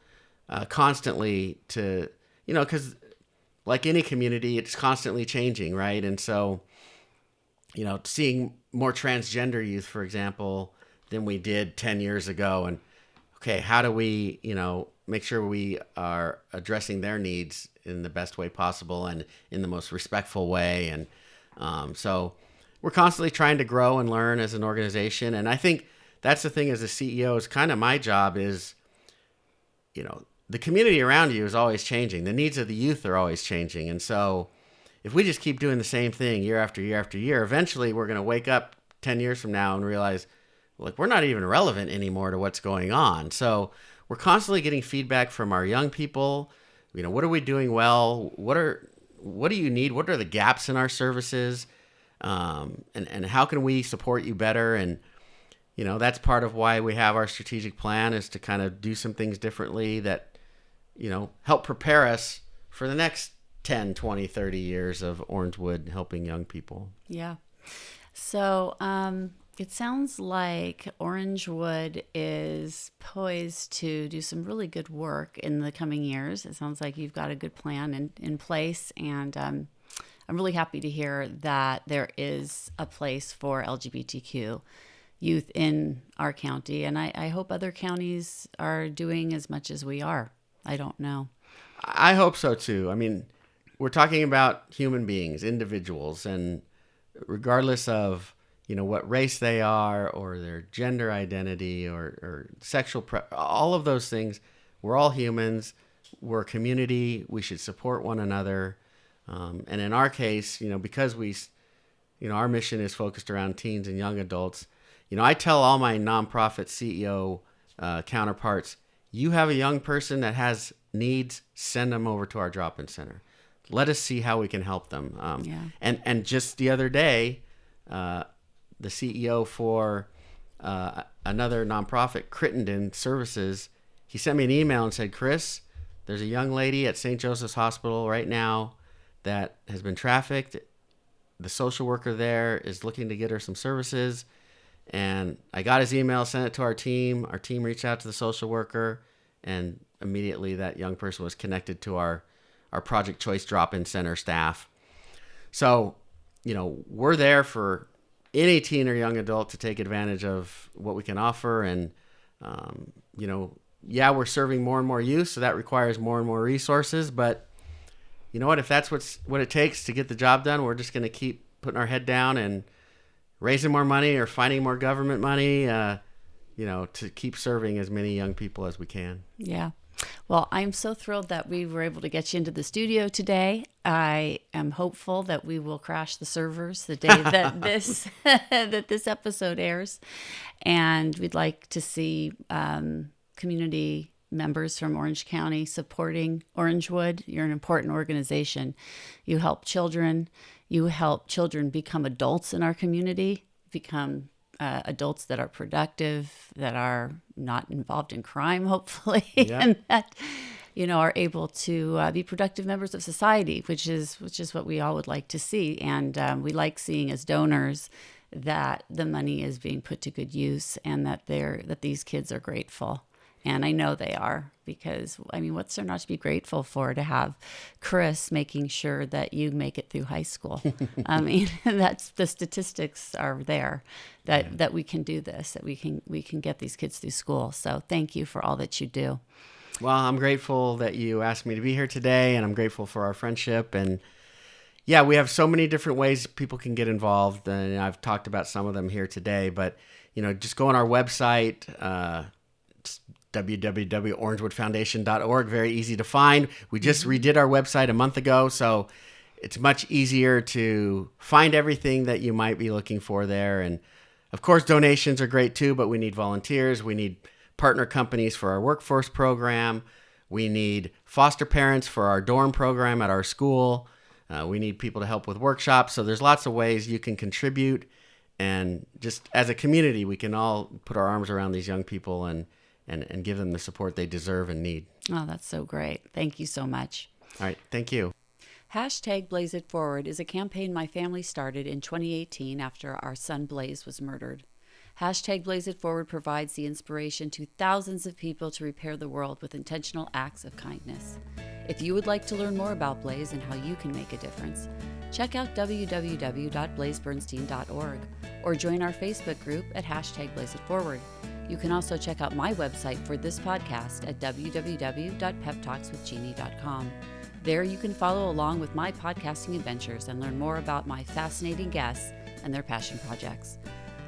constantly to, because like any community, it's constantly changing, right? And so, seeing more transgender youth, for example, than we did 10 years ago. And, okay, how do we, make sure we are addressing their needs in the best way possible and in the most respectful way? And so we're constantly trying to grow and learn as an organization. And I think that's the thing as a CEO is kind of my job is, the community around you is always changing. The needs of the youth are always changing. And so if we just keep doing the same thing year after year after year, eventually we're going to wake up 10 years from now and realize, we're not even relevant anymore to what's going on. So we're constantly getting feedback from our young people. What are we doing well? What do you need? What are the gaps in our services? And how can we support you better? And, that's part of why we have our strategic plan, is to kind of do some things differently that, help prepare us for the next 10, 20, 30 years of Orangewood helping young people. Yeah. So it sounds like Orangewood is poised to do some really good work in the coming years. It sounds like you've got a good plan in place, and I'm really happy to hear that there is a place for LGBTQ youth in our county, and I hope other counties are doing as much as we are. I don't know. I hope so too. I mean, we're talking about human beings, individuals, and regardless of what race they are, or their gender identity, or sexual all of those things, we're all humans. We're a community. We should support one another. And in our case, because our mission is focused around teens and young adults. I tell all my nonprofit CEO counterparts, you have a young person that has needs, send them over to our drop-in center. Let us see how we can help them. And just the other day, the CEO for another nonprofit, Crittenden Services, he sent me an email and said, Chris, there's a young lady at St. Joseph's Hospital right now that has been trafficked. The social worker there is looking to get her some services. And I got his email, sent it to our team. Our team reached out to the social worker, and immediately that young person was connected to our Project Choice drop-in center staff. So, we're there for any teen or young adult to take advantage of what we can offer. And, we're serving more and more youth, so that requires more and more resources. But you know what? If that's what it takes to get the job done, we're just going to keep putting our head down and raising more money or finding more government money, to keep serving as many young people as we can. Yeah. Well, I'm so thrilled that we were able to get you into the studio today. I am hopeful that we will crash the servers the day that this episode airs. And we'd like to see community members from Orange County supporting Orangewood. You're an important organization. You help children. You help children become adults in our community, become adults that are productive, that are not involved in crime, hopefully, and that, are able to be productive members of society, which is what we all would like to see. And we like seeing as donors that the money is being put to good use, and that these kids are grateful. And I know they are, because, what's there not to be grateful for, to have Chris making sure that you make it through high school? That's the statistics are there that we can do this, that we can get these kids through school. So thank you for all that you do. Well, I'm grateful that you asked me to be here today, and I'm grateful for our friendship. And yeah, we have so many different ways people can get involved, and I've talked about some of them here today. But, just go on our website, www.orangewoodfoundation.org. Very easy to find. We just redid our website a month ago, so it's much easier to find everything that you might be looking for there. And of course, donations are great too, but we need volunteers. We need partner companies for our workforce program. We need foster parents for our dorm program at our school. We need people to help with workshops. So there's lots of ways you can contribute. And just as a community, we can all put our arms around these young people and give them the support they deserve and need. Oh, that's so great. Thank you so much. All right. Thank you. #BlazeItForward is a campaign my family started in 2018 after our son Blaze was murdered. #BlazeItForward provides the inspiration to thousands of people to repair the world with intentional acts of kindness. If you would like to learn more about Blaze and how you can make a difference, check out www.blazebernstein.org or join our Facebook group at #BlazeItForward. You can also check out my website for this podcast at www.PeppTalksWithJeanne.com. There you can follow along with my podcasting adventures and learn more about my fascinating guests and their passion projects.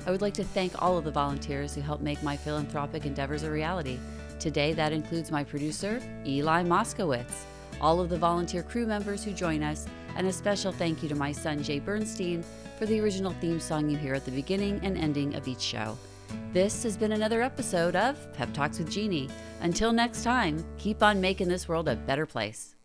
I would like to thank all of the volunteers who help make my philanthropic endeavors a reality. Today, that includes my producer, Eli Moskowitz, all of the volunteer crew members who join us, and a special thank you to my son, Jay Bernstein, for the original theme song you hear at the beginning and ending of each show. This has been another episode of Pep Talks with Jeannie. Until next time, keep on making this world a better place.